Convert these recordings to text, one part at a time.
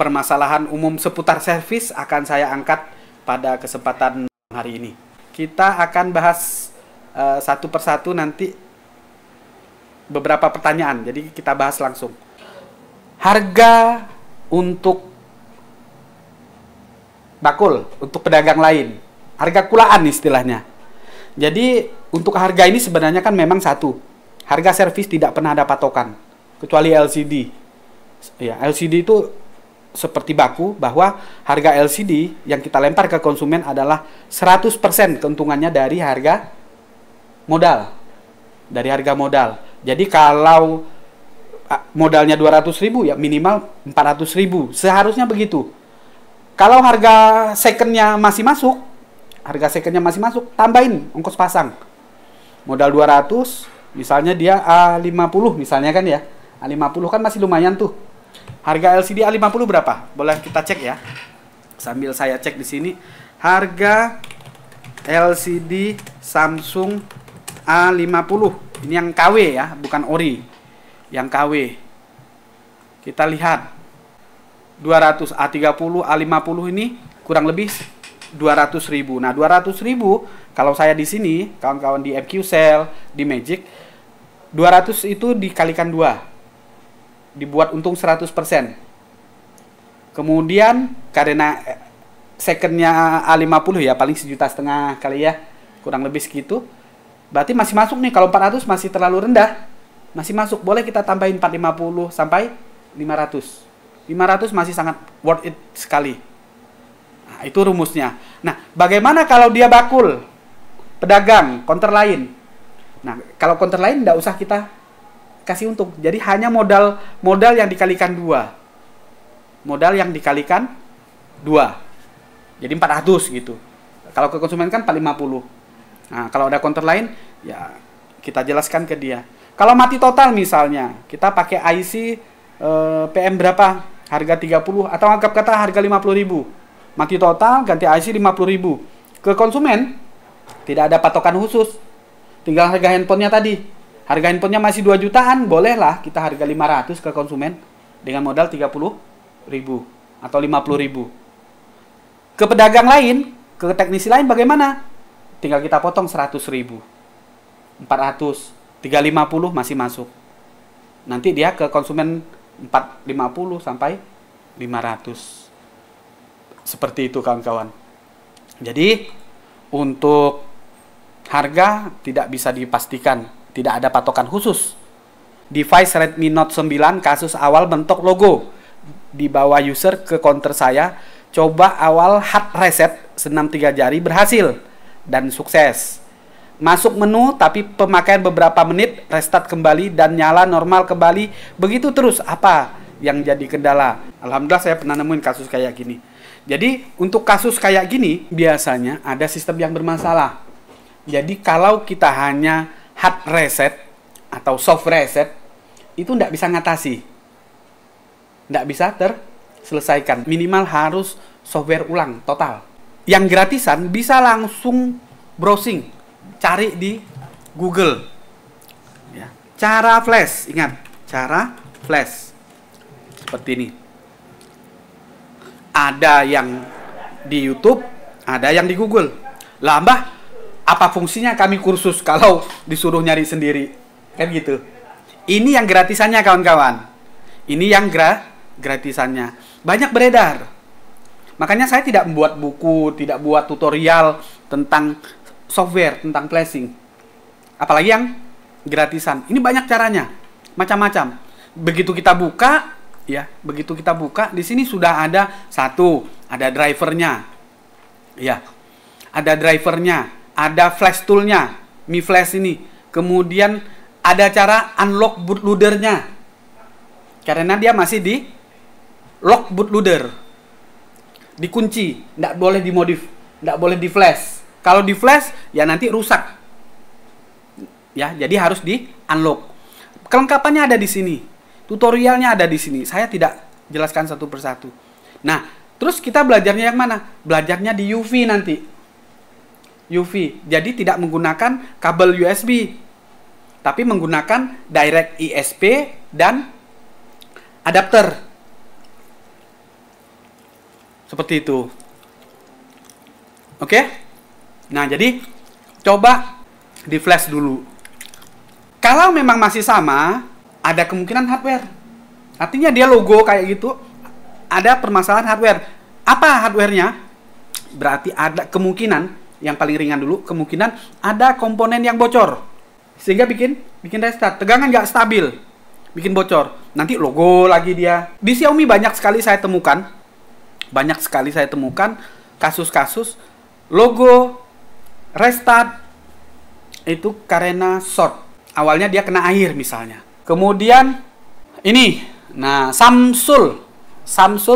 permasalahan umum seputar servis akan saya angkat pada kesempatan hari ini. Kita akan bahas satu persatu nanti beberapa pertanyaan. Jadi kita bahas langsung. Harga untuk bakul, untuk pedagang lain. Harga kulaan istilahnya. Jadi untuk harga ini sebenarnya kan memang satu. Harga servis tidak pernah ada patokan. Kecuali LCD. Ya, LCD itu seperti baku bahwa harga LCD yang kita lempar ke konsumen adalah 100% keuntungannya dari harga modal. Dari harga modal. Jadi kalau modalnya 200.000 ya minimal 400.000. Seharusnya begitu. Kalau harga secondnya masih masuk, tambahin ongkos pasang. Modal 200, misalnya dia A50 misalnya kan ya. A50 kan masih lumayan tuh. Harga LCD A50 berapa? Boleh kita cek ya. Sambil saya cek di sini. Harga LCD Samsung A50. Ini yang KW ya, bukan ori. Yang KW. Kita lihat. 200 A30, A50 ini kurang lebih 200.000. Nah, 200.000 kalau saya di sini, kawan-kawan di MQcell, di Magic, 200 itu dikalikan 2. Dibuat untung 100%. Kemudian karena secondnya A50 ya, paling 1,5 juta kali ya, kurang lebih segitu. Berarti masih masuk nih, kalau 400 masih terlalu rendah. Masih masuk, boleh kita tambahin 450 sampai 500. 500 masih sangat worth it sekali. Nah, itu rumusnya. Nah, bagaimana kalau dia bakul? Pedagang, counter lain. Nah, kalau counter lain tidak usah kita kasih untung. Jadi hanya modal yang dikalikan 2. Modal yang dikalikan 2. Jadi 400 gitu. Kalau ke konsumen kan 450. Nah, kalau ada counter lain, ya kita jelaskan ke dia. Kalau mati total misalnya, kita pakai IC PM berapa? Harga 30 atau anggap kata harga 50.000. Mati total ganti IC 50.000. Ke konsumen tidak ada patokan khusus. Tinggal harga handphonenya tadi. Harga handphonenya masih 2 jutaan, bolehlah kita harga 500 ke konsumen dengan modal 30.000 atau 50.000. Ke pedagang lain, ke teknisi lain bagaimana? Tinggal kita potong 100.000. 400, 350 masih masuk. Nanti dia ke konsumen 450 sampai 500. Seperti itu kawan-kawan. Jadi untuk harga tidak bisa dipastikan, tidak ada patokan khusus. Device Redmi Note 9 kasus awal bentuk logo. Dibawa user ke counter saya, coba awal hard reset senam 3 jari berhasil dan sukses. Masuk menu tapi pemakaian beberapa menit, restart kembali dan nyala normal kembali. Begitu terus. Apa yang jadi kendala? Alhamdulillah saya pernah nemuin kasus kayak gini. Jadi untuk kasus kayak gini biasanya ada sistem yang bermasalah. Jadi kalau kita hanya hard reset atau soft reset itu tidak bisa ngatasi. Tidak bisa terselesaikan. Minimal harus software ulang total. Yang gratisan bisa langsung browsing. Cari di Google ya. Cara flash, ingat, cara flash seperti ini. Ada yang di YouTube, ada yang di Google. Lah Mbah, apa fungsinya kami kursus kalau disuruh nyari sendiri? Kan gitu. Ini yang gratisannya kawan-kawan. Ini yang gratisannya. Banyak beredar. Makanya saya tidak membuat buku, tidak buat tutorial tentang software, tentang flashing. Apalagi yang gratisan. Ini banyak caranya, macam-macam. Begitu kita buka, ya, begitu kita buka, di sini sudah ada ada drivernya, ya, ada drivernya, ada flash toolnya, Mi Flash ini. Kemudian ada cara unlock bootloadernya, karena dia masih di lock bootloader, dikunci, tidak boleh dimodif, tidak boleh di flash. Kalau di flash, ya nanti rusak. Ya, jadi harus di unlock. Kelengkapannya ada di sini. Tutorialnya ada di sini. Saya tidak jelaskan satu persatu. Nah, terus kita belajarnya yang mana? Belajarnya di UV nanti. UV. Jadi tidak menggunakan kabel USB. Tapi menggunakan direct ISP dan adapter. Seperti itu. Oke? Nah, jadi coba di flash dulu. Kalau memang masih sama, ada kemungkinan hardware. Artinya dia logo kayak gitu, ada permasalahan hardware. Apa hardware-nya? Berarti ada kemungkinan, yang paling ringan dulu, kemungkinan ada komponen yang bocor. Sehingga bikin restart. Tegangan nggak stabil, bikin bocor. Nanti logo lagi dia. Di Xiaomi banyak sekali saya temukan kasus-kasus logo restart itu karena short. Awalnya dia kena air misalnya. Kemudian ini, nah Samsung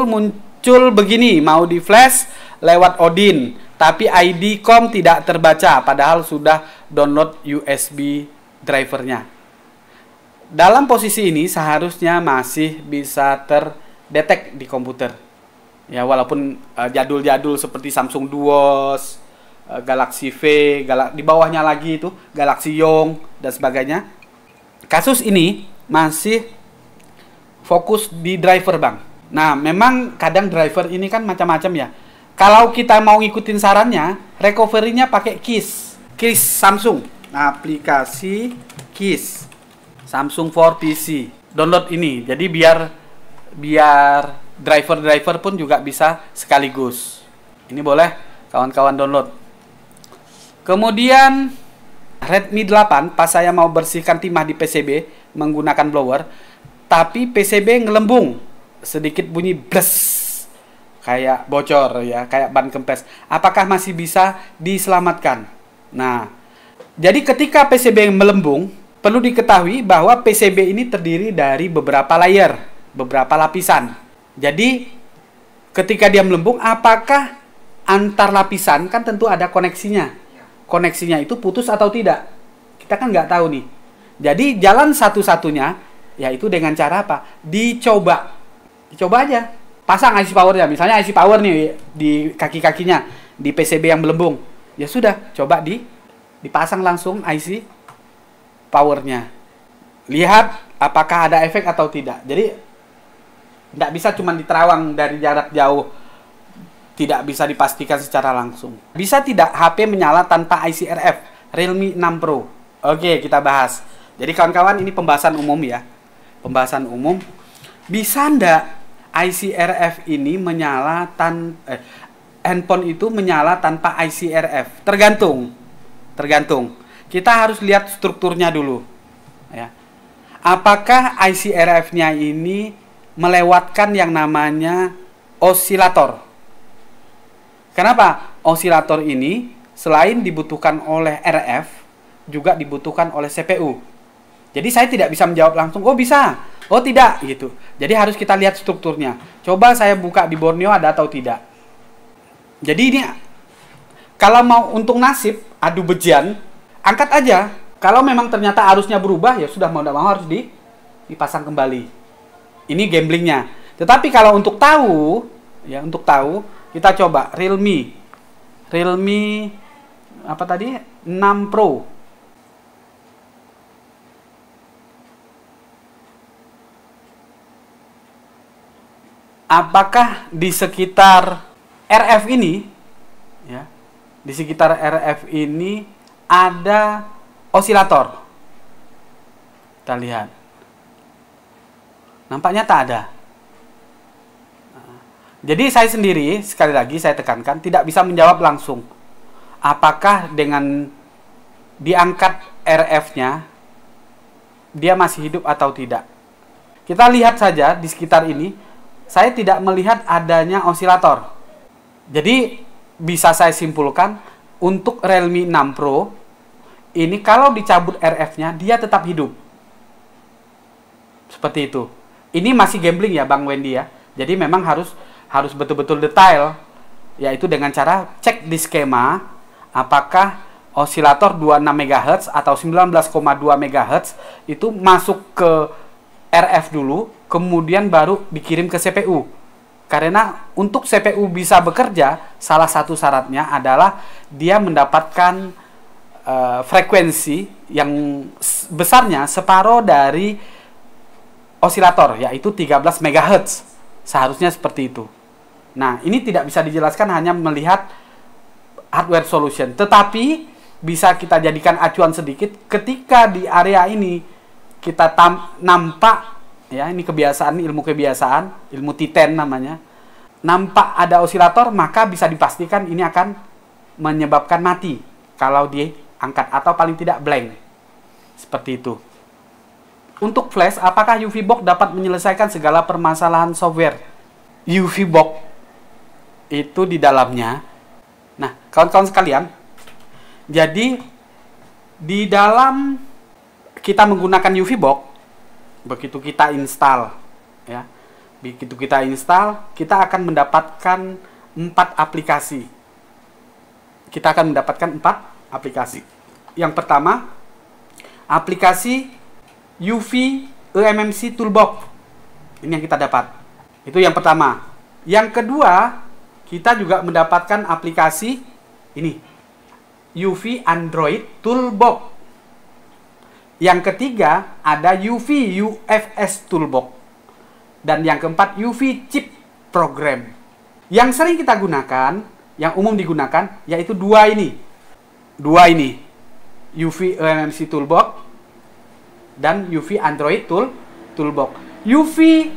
muncul begini, mau di flash lewat Odin, tapi ID COM tidak terbaca, padahal sudah download USB drivernya. Dalam posisi ini seharusnya masih bisa terdetek di komputer. Ya, walaupun jadul-jadul seperti Samsung Duos, Galaxy V, di bawahnya lagi itu Galaxy Young dan sebagainya. Kasus ini masih fokus di driver, Bang. Nah, memang kadang driver ini kan macam-macam ya. Kalau kita mau ngikutin sarannya, recovery-nya pakai KISS Samsung. Nah, aplikasi KISS Samsung for PC. Download ini. Jadi biar driver pun juga bisa sekaligus. Ini boleh kawan-kawan download. Kemudian Redmi 8 pas saya mau bersihkan timah di PCB menggunakan blower, tapi PCB ngelembung, sedikit bunyi bres, kayak bocor ya, kayak ban kempes. Apakah masih bisa diselamatkan? Nah, jadi ketika PCB melembung, perlu diketahui bahwa PCB ini terdiri dari beberapa layer, beberapa lapisan. Jadi ketika dia melembung, apakah antar lapisan kan tentu ada koneksinya. Koneksinya itu putus atau tidak? Kita kan nggak tahu nih. Jadi jalan satu-satunya yaitu dengan cara apa? Dicoba aja. Pasang IC powernya, misalnya IC power nih di kaki-kakinya, di PCB yang melembung. Ya sudah, coba dipasang langsung IC powernya. Lihat apakah ada efek atau tidak. Jadi tidak bisa cuma diterawang dari jarak jauh, tidak bisa dipastikan secara langsung. Bisa tidak HP menyala tanpa IC RF? Realme 6 Pro. Oke, kita bahas. Jadi kawan-kawan, ini pembahasan umum ya. Pembahasan umum. Bisa ndak IC RF ini menyala handphone itu menyala tanpa IC RF? Tergantung. Kita harus lihat strukturnya dulu. Ya. Apakah IC RF-nya ini melewatkan yang namanya osilator? Kenapa? Osilator ini selain dibutuhkan oleh RF, juga dibutuhkan oleh CPU. Jadi saya tidak bisa menjawab langsung, oh bisa, oh tidak, gitu. Jadi harus kita lihat strukturnya. Coba saya buka di Borneo ada atau tidak. Jadi ini, kalau mau untung nasib, adu bejian, angkat aja. Kalau memang ternyata arusnya berubah, ya sudah mau tidak mau harus dipasang kembali. Ini gamblingnya. Tetapi kalau untuk tahu, kita coba Realme apa tadi? 6 Pro. Apakah di sekitar RF ini, ya, di sekitar RF ini ada osilator? Kita lihat. Nampaknya tak ada. Jadi saya sendiri, sekali lagi saya tekankan, tidak bisa menjawab langsung. Apakah dengan diangkat RF-nya, dia masih hidup atau tidak. Kita lihat saja di sekitar ini, saya tidak melihat adanya osilator. Jadi bisa saya simpulkan, untuk Realme 6 Pro, ini kalau dicabut RF-nya, dia tetap hidup. Seperti itu. Ini masih gambling ya Bang Wendy ya. Jadi memang harus betul-betul detail, yaitu dengan cara cek di skema apakah osilator 26 MHz atau 19,2 MHz itu masuk ke RF dulu, kemudian baru dikirim ke CPU. Karena untuk CPU bisa bekerja, salah satu syaratnya adalah dia mendapatkan frekuensi yang besarnya separuh dari osilator, yaitu 13 MHz. Seharusnya seperti itu. Nah, ini tidak bisa dijelaskan hanya melihat hardware solution, tetapi bisa kita jadikan acuan sedikit ketika di area ini kita nampak, ya, ini kebiasaan, ilmu kebiasaan, ilmu T10 namanya, nampak ada osilator, maka bisa dipastikan ini akan menyebabkan mati kalau diangkat atau paling tidak blank. Seperti itu. Untuk flash, apakah UV box dapat menyelesaikan segala permasalahan software? UV box itu di dalamnya. Nah, kawan-kawan sekalian, jadi di dalam kita menggunakan UV box, begitu kita install, ya, begitu kita install, kita akan mendapatkan 4 aplikasi. Kita akan mendapatkan 4 aplikasi. Yang pertama, aplikasi UV eMMC Toolbox. Ini yang kita dapat. Itu yang pertama. Yang kedua, kita juga mendapatkan aplikasi ini, UV Android Toolbox. Yang ketiga, ada UV UFS Toolbox. Dan yang keempat, UV Chip Program. Yang sering kita gunakan, yang umum digunakan, yaitu dua ini. UV eMMC Toolbox dan UV Android Toolbox. UV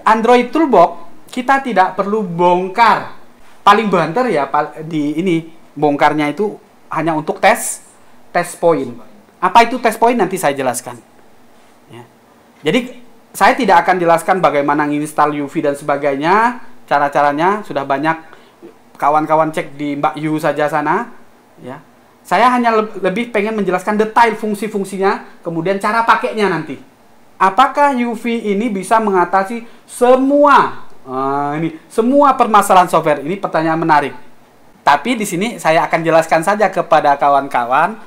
Android Toolbox kita tidak perlu bongkar. Paling banter ya di ini, bongkarnya itu hanya untuk test point. Apa itu test point nanti saya jelaskan. Ya. Jadi saya tidak akan jelaskan bagaimana menginstal UV dan sebagainya, cara-caranya sudah banyak kawan-kawan cek di Mbak Yu saja sana. Ya. Saya hanya lebih pengen menjelaskan detail fungsi-fungsinya, kemudian cara pakainya nanti. Apakah UV ini bisa mengatasi semua semua permasalahan software? Ini pertanyaan menarik. Tapi di sini saya akan jelaskan saja kepada kawan-kawan.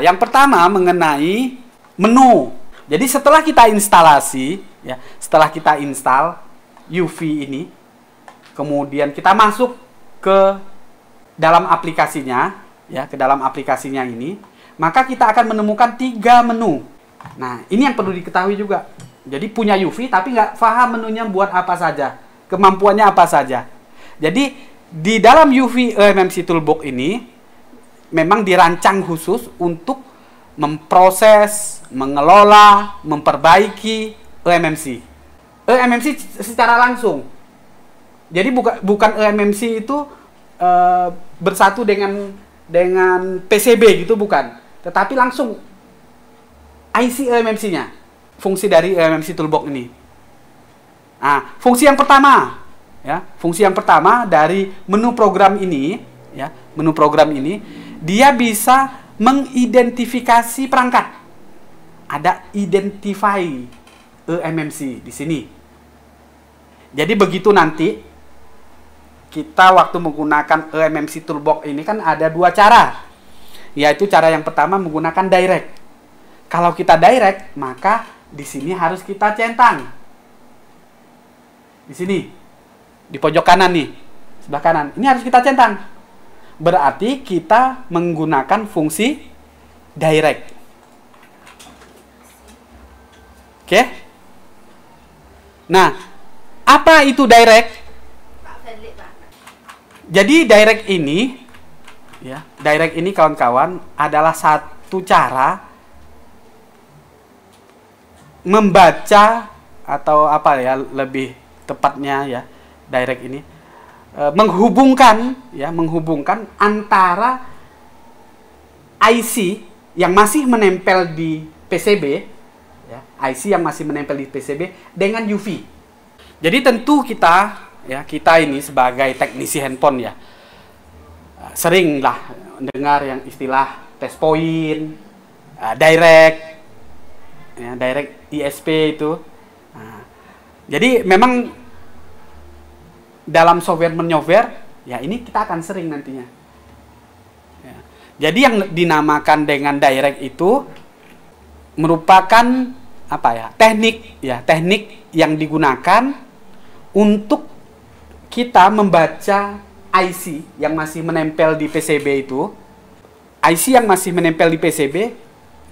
Yang pertama mengenai menu. Jadi setelah kita instalasi, ya, setelah kita install UV ini, kemudian kita masuk ke dalam aplikasinya, ya, ke dalam aplikasinya ini, maka kita akan menemukan 3 menu. Nah, ini yang perlu diketahui juga. Jadi punya UV tapi nggak paham menunya buat apa saja, kemampuannya apa saja. Jadi di dalam UV eMMC Toolbox ini memang dirancang khusus untuk memproses, mengelola, memperbaiki eMMC. eMMC secara langsung. Jadi bukan eMMC itu bersatu dengan PCB gitu, bukan. Tetapi langsung IC eMMC-nya. Fungsi dari eMMC Toolbox ini. Nah, fungsi yang pertama, ya, fungsi yang pertama dari menu program ini, ya, menu program ini, dia bisa mengidentifikasi perangkat. Ada identify eMMC di sini. Jadi begitu nanti kita waktu menggunakan eMMC Toolbox ini kan ada 2 cara. Yaitu cara yang pertama menggunakan direct. Kalau kita direct, maka di sini harus kita centang. Di sini, di pojok kanan nih, sebelah kanan. Ini harus kita centang. Berarti kita menggunakan fungsi direct. Oke? Nah, apa itu direct? Jadi direct ini, ya, direct ini kawan-kawan adalah satu cara membaca, atau apa ya lebih tepatnya, ya, direct ini menghubungkan antara IC yang masih menempel di PCB, ya, IC yang masih menempel di PCB dengan UV. Jadi tentu kita ini sebagai teknisi handphone, ya, seringlah dengar yang istilah test point, direct, ya, direct ISP itu. Nah, jadi memang dalam software menyoftware, ya, ini kita akan sering nantinya. Ya. Jadi yang dinamakan dengan direct itu merupakan apa ya? Teknik yang digunakan untuk kita membaca IC yang masih menempel di PCB itu. IC yang masih menempel di PCB,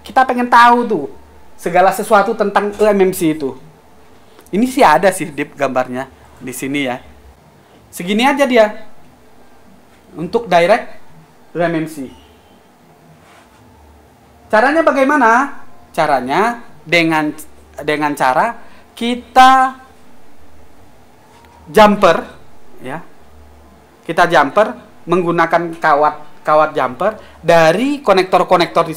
kita pengen tahu tuh segala sesuatu tentang eMMC itu. Ini sih ada sih gambarnya di sini, ya. Segini aja dia untuk direct eMMC. Caranya bagaimana? Caranya dengan cara kita jumper, ya. Kita jumper menggunakan kawat jumper dari konektor-konektor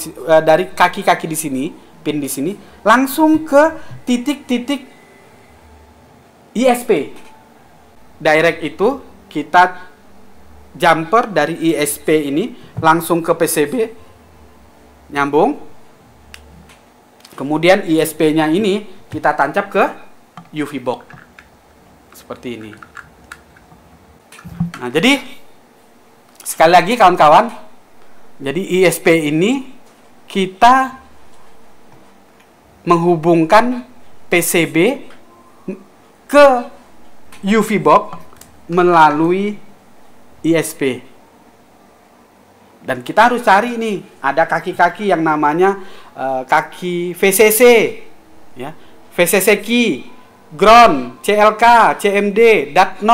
dari kaki-kaki di sini, pin di sini, langsung ke titik-titik ISP. Direct itu kita jumper dari ISP ini langsung ke PCB, nyambung. Kemudian ISP-nya ini kita tancap ke UV box. Seperti ini. Nah, jadi sekali lagi kawan-kawan, jadi ISP ini kita menghubungkan PCB ke UV box melalui ISP. Dan kita harus cari nih, ada kaki-kaki yang namanya kaki VCC, ya, VCC key, ground, CLK, CMD, DAT0.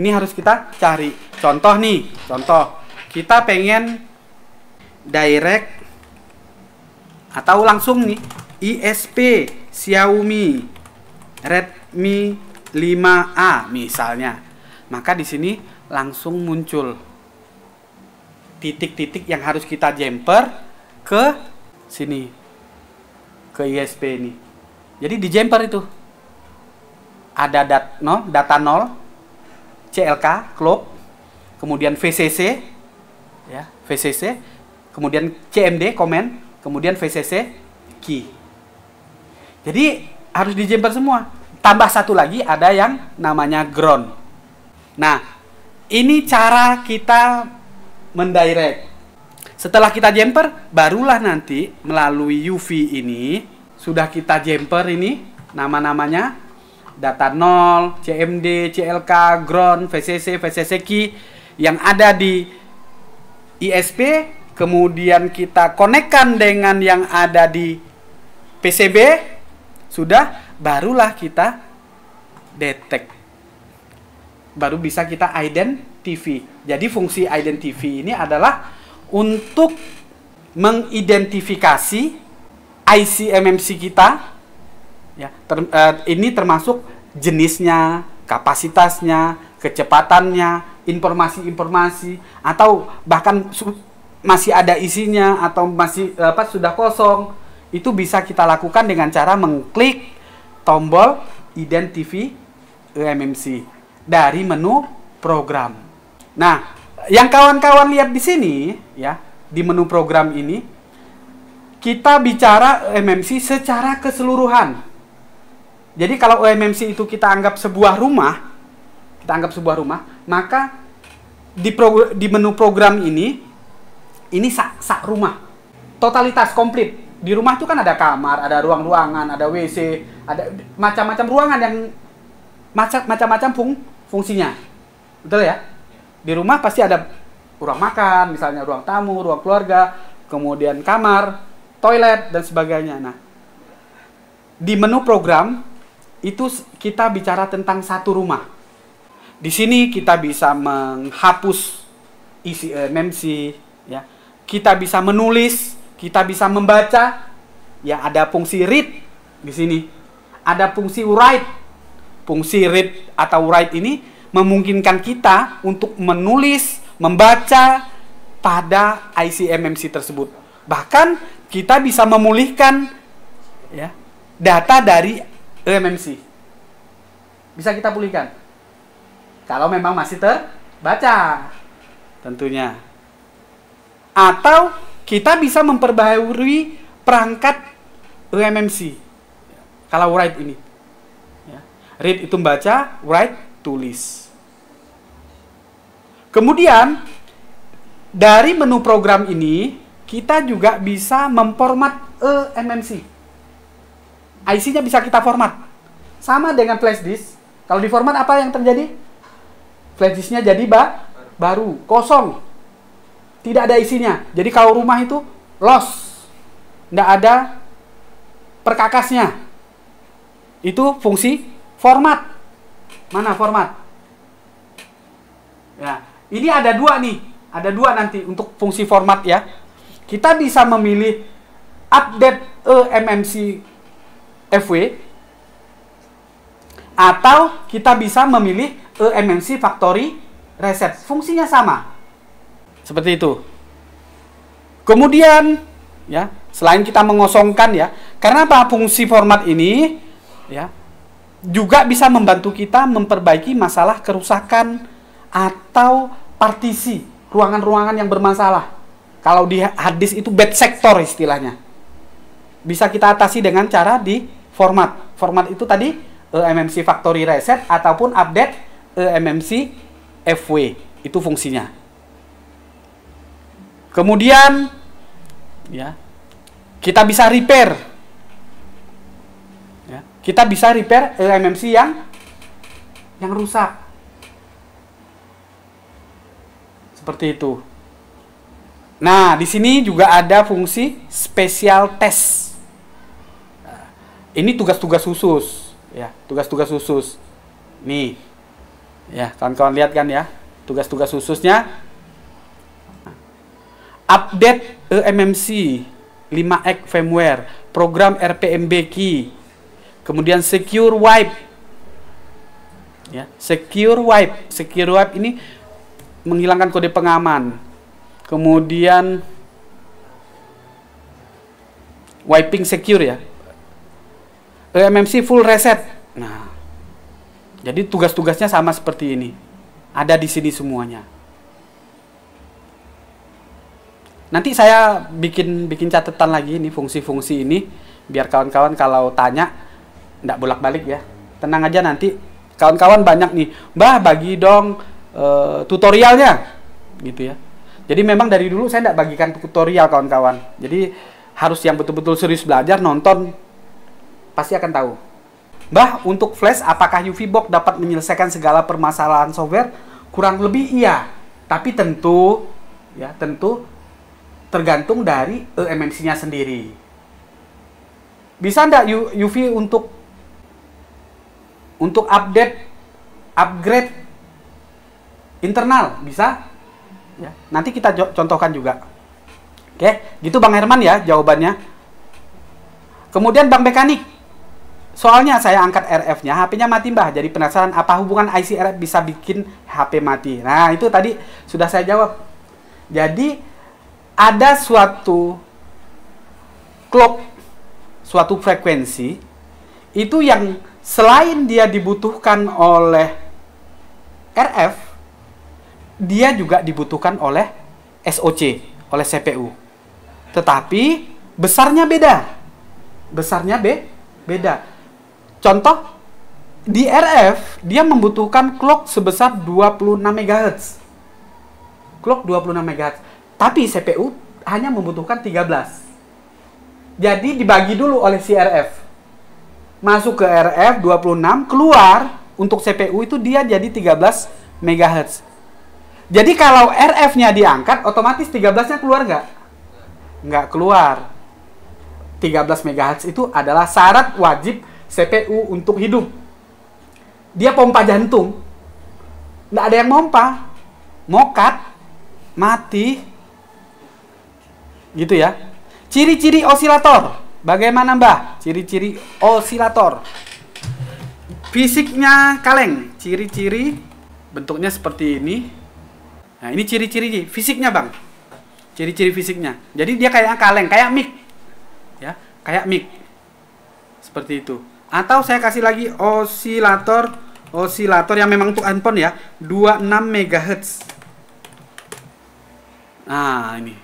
Ini harus kita cari. Contoh nih, kita pengen direct atau langsung nih ISP Xiaomi Redmi 5A misalnya. Maka di sini langsung muncul titik-titik yang harus kita jumper ke sini, ke ISP ini. Jadi di jumper itu ada data 0, CLK, clock, kemudian VCC, ya, VCC, kemudian CMD, comment, kemudian VCC, key. Jadi harus di jumper semua. Tambah satu lagi ada yang namanya ground. Nah, ini cara kita mendirect. Setelah kita jumper, barulah nanti melalui UV ini sudah kita jumper ini nama-namanya data 0, CMD, CLK, ground, VCC, VCC key yang ada di ISP, kemudian kita konekkan dengan yang ada di PCB, sudah, barulah kita detect. Baru bisa kita identify. Jadi fungsi identify ini adalah untuk mengidentifikasi IC eMMC kita, ya, ini termasuk jenisnya, kapasitasnya, kecepatannya, informasi-informasi, atau bahkan masih ada isinya atau masih sudah kosong, itu bisa kita lakukan dengan cara mengklik tombol identify eMMC dari menu program. Nah, yang kawan-kawan lihat di sini, ya, di menu program ini, kita bicara eMMC secara keseluruhan. Jadi kalau eMMC itu kita anggap sebuah rumah, maka di menu program ini sak rumah, totalitas komplit. Di rumah itu kan ada kamar, ada ruang-ruangan, ada WC, ada macam-macam ruangan yang macam-macam fungsinya, betul ya? Di rumah pasti ada ruang makan, misalnya ruang tamu, ruang keluarga, kemudian kamar, toilet, dan sebagainya. Nah, di menu program itu kita bicara tentang satu rumah. Di sini kita bisa menghapus isi eMMC, ya. Kita bisa menulis, kita bisa membaca, ya, ada fungsi read di sini. Ada fungsi write. Fungsi read atau write ini memungkinkan kita untuk menulis, membaca pada IC eMMC tersebut. Bahkan kita bisa memulihkan, ya, data dari eMMC. Bisa kita pulihkan kalau memang masih terbaca tentunya. Atau kita bisa memperbaharui perangkat eMMC kalau write ini, ya. Read itu membaca, write tulis. Kemudian dari menu program ini kita juga bisa memformat eMMC. IC-nya bisa kita format. Sama dengan flash disk. Kalau diformat apa yang terjadi? Flash disk-nya jadi baru, kosong. Tidak ada isinya. Jadi kalau rumah itu lost. Tidak ada perkakasnya. Itu fungsi format. Mana format? Ya, ini ada dua nih. Ada dua nanti untuk fungsi format ya. Kita bisa memilih update eMMC FW atau kita bisa memilih eMMC factory reset. Fungsinya sama. Seperti itu. Kemudian ya, selain kita mengosongkan ya, karena apa? Fungsi format ini ya juga bisa membantu kita memperbaiki masalah kerusakan atau partisi ruangan-ruangan yang bermasalah. Kalau di hard disk itu bad sector istilahnya. Bisa kita atasi dengan cara di format. Format itu tadi eMMC factory reset ataupun update eMMC FW. Itu fungsinya. Kemudian ya, kita bisa repair. Ya, kita bisa repair eMMC yang rusak. Seperti itu. Nah, di sini juga ada fungsi special test. Ini tugas-tugas khusus, ya, tugas-tugas khusus. Nih, ya, kawan-kawan lihat kan ya, tugas-tugas khususnya. Update eMMC 5X firmware, program RPMB key, kemudian secure wipe. Ya, secure wipe ini menghilangkan kode pengaman. Kemudian wiping secure ya. eMMC full reset. Nah, jadi tugas-tugasnya sama seperti ini. Ada di sini semuanya. Nanti saya bikin catatan lagi ini fungsi-fungsi ini biar kawan-kawan kalau tanya enggak bolak-balik ya. Tenang aja, nanti kawan-kawan banyak nih, "Mbah, bagi dong tutorialnya." Gitu ya. Jadi memang dari dulu saya enggak bagikan tutorial kawan-kawan. Jadi harus yang betul-betul serius belajar, nonton pasti akan tahu. "Mbah, untuk flash apakah UV box dapat menyelesaikan segala permasalahan software?" Kurang lebih iya. Tapi tentu tergantung dari eMMC-nya sendiri. Bisa enggak UV untuk upgrade internal? Bisa? Ya, nanti kita contohkan juga. Oke, gitu Bang Herman ya jawabannya. Kemudian Bang Mekanik, soalnya saya angkat RF-nya, HP-nya mati Mbah. Jadi penasaran apa hubungan IC RF bisa bikin HP mati. Nah, itu tadi sudah saya jawab. Jadi ada suatu clock, suatu frekuensi itu yang selain dia dibutuhkan oleh RF, dia juga dibutuhkan oleh SOC, oleh CPU. Tetapi besarnya beda. Beda. Contoh, di RF dia membutuhkan clock sebesar 26 MHz. Clock 26 MHz. Tapi CPU hanya membutuhkan 13. Jadi dibagi dulu oleh si RF. Masuk ke RF 26, keluar untuk CPU itu dia jadi 13 MHz. Jadi kalau RF-nya diangkat, otomatis 13-nya keluar nggak? Nggak keluar. 13 MHz itu adalah syarat wajib CPU untuk hidup. Dia pompa jantung. Nggak ada yang pompa. Mokat. Mati. Gitu ya. Ciri-ciri osilator. Bagaimana Mbah? Ciri-ciri osilator. Fisiknya kaleng. Ciri-ciri bentuknya seperti ini. Nah, ini ciri-ciri fisiknya, Bang. Ciri-ciri fisiknya. Jadi dia kayak kaleng, kayak mic. Ya, kayak mic. Seperti itu. Atau saya kasih lagi osilator yang memang untuk handphone ya, 26 MHz. Nah, ini.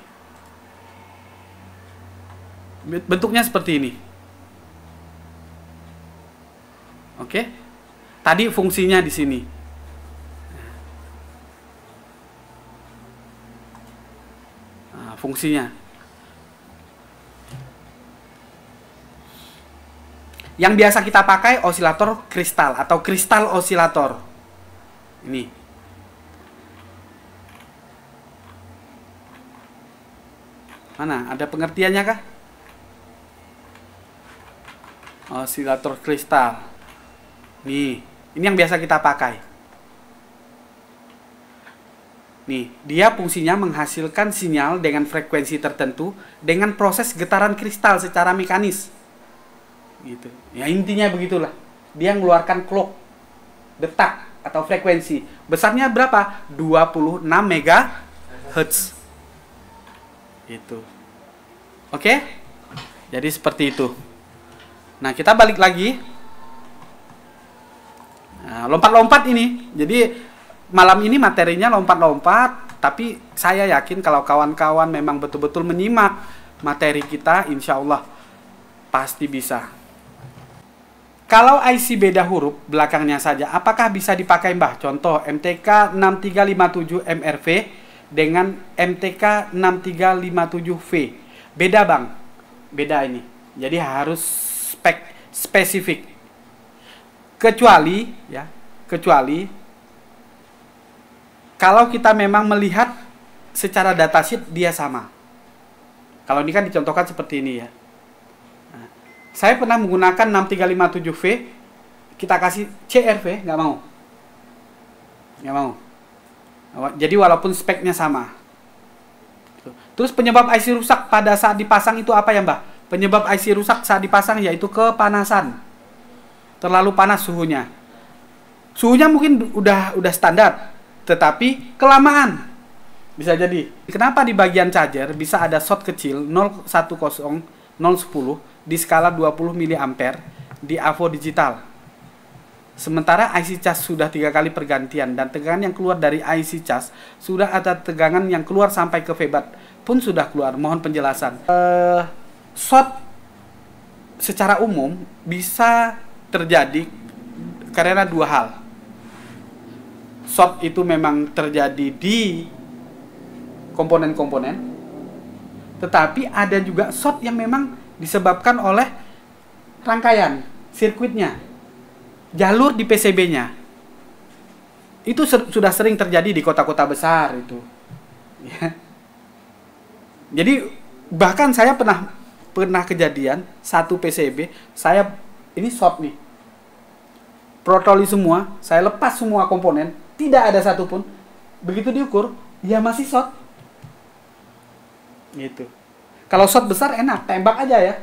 Bentuknya seperti ini. Oke. Tadi fungsinya di sini. Fungsinya. Yang biasa kita pakai osilator kristal atau kristal osilator. Ini. Mana? Ada pengertiannya kah? Osilator kristal. Nih, ini yang biasa kita pakai. Nih, dia fungsinya menghasilkan sinyal dengan frekuensi tertentu dengan proses getaran kristal secara mekanis. Gitu. Ya intinya begitulah. Dia mengeluarkan clock, detak atau frekuensi. Besarnya berapa? 26 MHz. Gitu. Oke? Jadi seperti itu. Nah, kita balik lagi. Nah, lompat-lompat ini. Jadi malam ini materinya lompat-lompat, tapi saya yakin kalau kawan-kawan memang betul-betul menyimak materi kita, insya Allah pasti bisa. Kalau IC beda huruf belakangnya saja, apakah bisa dipakai Mbah? Contoh MTK 6357 MRV dengan MTK 6357V. Beda Bang, beda ini. Jadi harus spesifik. Kecuali kalau kita memang melihat secara datasheet dia sama. Kalau ini kan dicontohkan seperti ini ya. Nah, saya pernah menggunakan 6357V, kita kasih CRV, nggak mau. Nggak mau. Jadi walaupun speknya sama. Terus penyebab IC rusak pada saat dipasang itu apa ya Mbak? Penyebab IC rusak saat dipasang yaitu kepanasan. Terlalu panas suhunya. Suhunya mungkin udah standar, tetapi kelamaan bisa jadi. Kenapa di bagian charger bisa ada short kecil 010 di skala 20 mA di AVO digital, sementara IC cas sudah 3 kali pergantian dan tegangan yang keluar dari IC cas sudah ada tegangan yang keluar sampai ke febat pun sudah keluar. Mohon penjelasan. Short secara umum bisa terjadi karena dua hal. Short itu memang terjadi di komponen-komponen, tetapi ada juga short yang memang disebabkan oleh rangkaian sirkuitnya, jalur di PCB-nya. Itu sudah sering terjadi di kota-kota besar itu. Ya. Jadi bahkan saya pernah kejadian satu PCB, saya ini short nih, protoli semua, saya lepas semua komponen, tidak ada satupun. Begitu diukur, ya masih short. Gitu. Kalau short besar enak, tembak aja ya.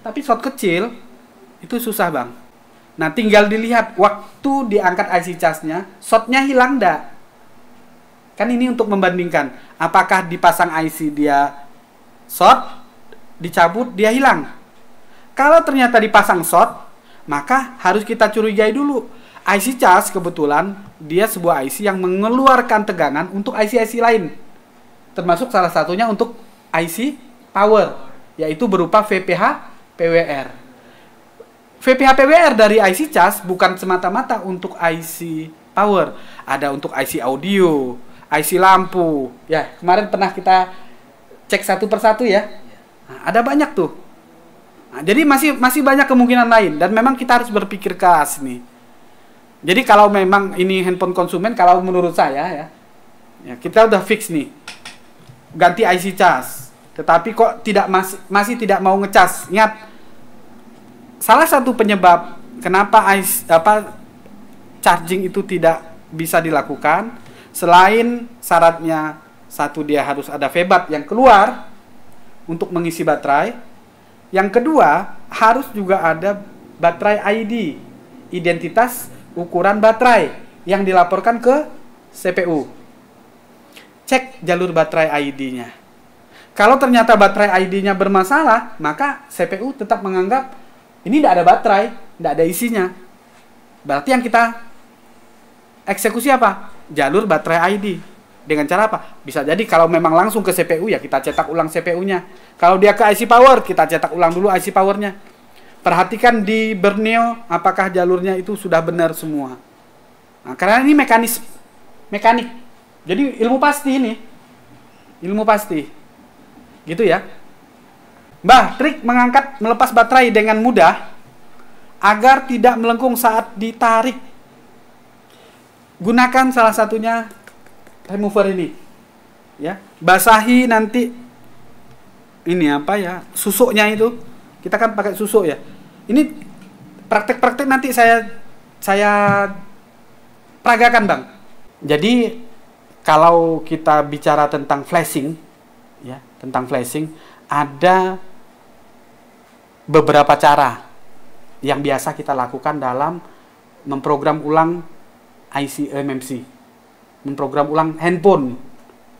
Tapi short kecil itu susah Bang. Nah, tinggal dilihat waktu diangkat IC casnya, shortnya hilang enggak? Kan ini untuk membandingkan apakah dipasang IC dia short, dicabut dia hilang. Kalau ternyata dipasang short, maka harus kita curigai dulu. IC cas kebetulan dia sebuah IC yang mengeluarkan tegangan untuk IC-IC lain, termasuk salah satunya untuk IC power, yaitu berupa VPH PWR. VPH PWR dari IC cas bukan semata-mata untuk IC power, ada untuk IC audio, IC lampu. Ya, kemarin pernah kita cek satu persatu ya. Nah, ada banyak tuh. Nah, jadi masih banyak kemungkinan lain dan memang kita harus berpikir keras nih. Jadi kalau memang ini handphone konsumen, kalau menurut saya ya kita udah fix nih ganti IC cas, tetapi kok masih tidak mau ngecas. Ingat, salah satu penyebab kenapa charging itu tidak bisa dilakukan, selain syaratnya satu dia harus ada febat yang keluar untuk mengisi baterai, yang kedua harus juga ada baterai ID, identitas ukuran baterai yang dilaporkan ke CPU. Cek jalur baterai ID-nya. Kalau ternyata baterai ID-nya bermasalah, maka CPU tetap menganggap ini tidak ada baterai, tidak ada isinya. Berarti yang kita eksekusi apa? Jalur baterai ID. Dengan cara apa? Bisa jadi kalau memang langsung ke CPU, ya kita cetak ulang CPU-nya. Kalau dia ke IC power, kita cetak ulang dulu IC power-nya. Perhatikan di Borneo apakah jalurnya itu sudah benar semua. Nah, karena ini mekanik. Jadi ilmu pasti ini. Ilmu pasti. Gitu ya. Mbah, trik melepas baterai dengan mudah agar tidak melengkung saat ditarik. Gunakan salah satunya remover ini. Ya, basahi nanti ini apa ya? Susuknya itu. Kita kan pakai susuk ya. Ini praktek-praktek nanti saya peragakan Bang. Jadi kalau kita bicara tentang flashing, ya, tentang flashing, ada beberapa cara yang biasa kita lakukan dalam memprogram ulang IC eMMC, memprogram ulang handphone,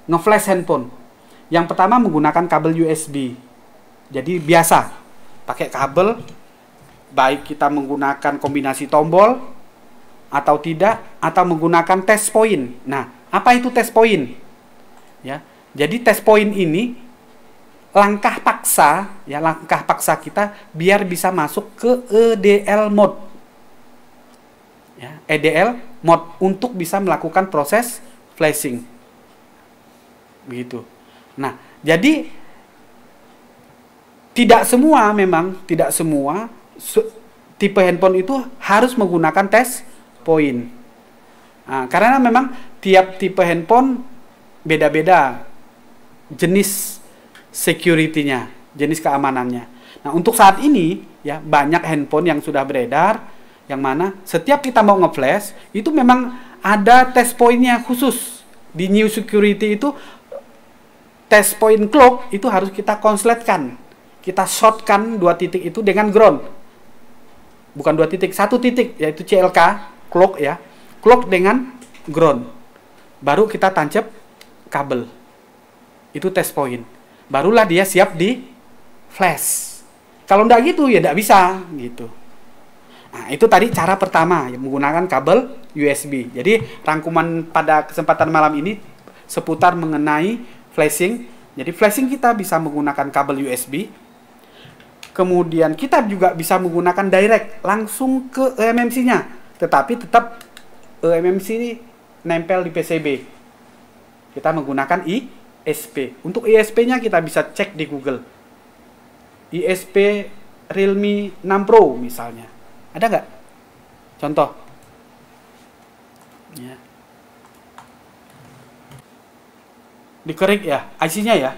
ngeflash handphone. Yang pertama menggunakan kabel USB. Jadi biasa pakai kabel, baik kita menggunakan kombinasi tombol atau tidak, atau menggunakan test point. Nah, apa itu test point? Ya, jadi test point ini langkah paksa, ya, langkah paksa kita biar bisa masuk ke EDL mode. Ya, EDL mode untuk bisa melakukan proses flashing. Begitu. Nah, jadi tidak semua tipe handphone itu harus menggunakan test point. Nah, karena memang tiap tipe handphone beda-beda jenis security-nya, jenis keamanannya. Nah, untuk saat ini ya banyak handphone yang sudah beredar yang mana setiap kita mau nge-flash itu memang ada test point-nya khusus. Di new security itu test point clock itu harus kita konsletkan. Kita shortkan 2 titik itu dengan ground. Bukan 2 titik, 1 titik yaitu CLK, clock ya. Clock dengan ground. Baru kita tancap kabel. Itu test point. Barulah dia siap di flash. Kalau enggak gitu ya enggak bisa gitu. Nah, itu tadi cara pertama ya, menggunakan kabel USB. Jadi rangkuman pada kesempatan malam ini seputar mengenai flashing. Jadi flashing kita bisa menggunakan kabel USB. Kemudian kita juga bisa menggunakan direct langsung ke eMMC-nya. Tetapi tetap eMMC nempel di PCB. Kita menggunakan ISP. Untuk ISP-nya kita bisa cek di Google. ISP Realme 6 Pro misalnya. Ada nggak? Contoh. Ya. Dikerik ya, IC-nya ya.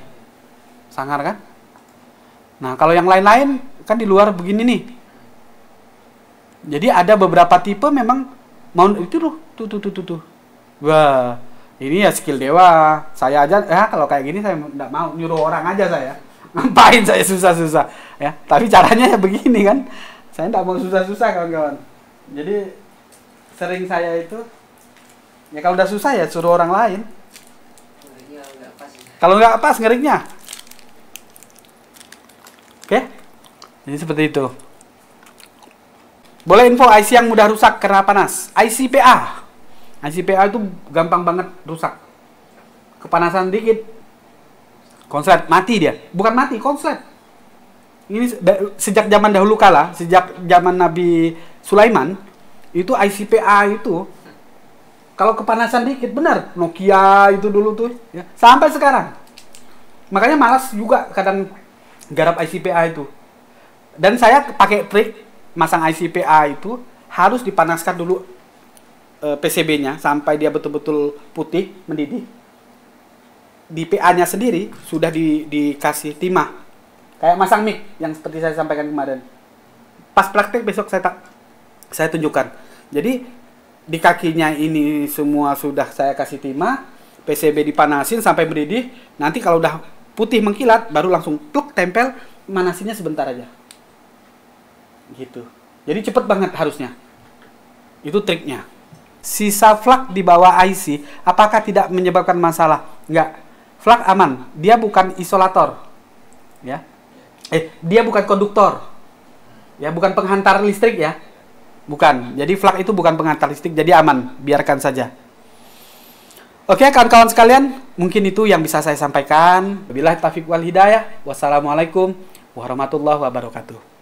Sangar kan? Nah, kalau yang lain-lain kan di luar begini nih. Jadi ada beberapa tipe memang mau itu tuh. Wah, ini ya skill dewa. Saya aja ya kalau kayak gini saya enggak mau nyuruh orang aja saya. Ngapain saya susah-susah ya. Tapi caranya ya begini kan. Saya enggak mau susah-susah kawan-kawan. Jadi sering saya itu ya kalau udah susah ya suruh orang lain. Kalau nggak pas ngeriknya. Oke. Jadi seperti itu. Boleh info IC yang mudah rusak karena panas. IC PA. IC PA itu gampang banget rusak. Kepanasan dikit konslet, mati dia. Bukan mati, konslet. Ini sejak zaman dahulu kala, sejak zaman Nabi Sulaiman, itu IC PA itu kalau kepanasan dikit, benar. Nokia itu dulu tuh. Ya. Sampai sekarang. Makanya malas juga kadang garap ICPA itu. Dan saya pakai trik masang ICPA itu harus dipanaskan dulu PCB-nya sampai dia betul-betul putih, mendidih. Di PA-nya sendiri sudah dikasih timah. Kayak masang mic yang seperti saya sampaikan kemarin. Pas praktek besok saya tunjukkan. Jadi di kakinya ini semua sudah saya kasih timah, PCB dipanasin sampai mendidih. Nanti kalau udah putih mengkilat, baru langsung pluk tempel, manasinnya sebentar aja. Gitu. Jadi cepet banget harusnya. Itu triknya. Sisa flak di bawah IC, apakah tidak menyebabkan masalah? Enggak. Flak aman. Dia bukan isolator. Ya. Dia bukan konduktor. Ya, bukan penghantar listrik ya. Bukan. Jadi flak itu bukan penghantar listrik, jadi aman. Biarkan saja. Oke, kawan-kawan sekalian, mungkin itu yang bisa saya sampaikan. Wabillahi taufiq wal hidayah. Wassalamualaikum warahmatullahi wabarakatuh.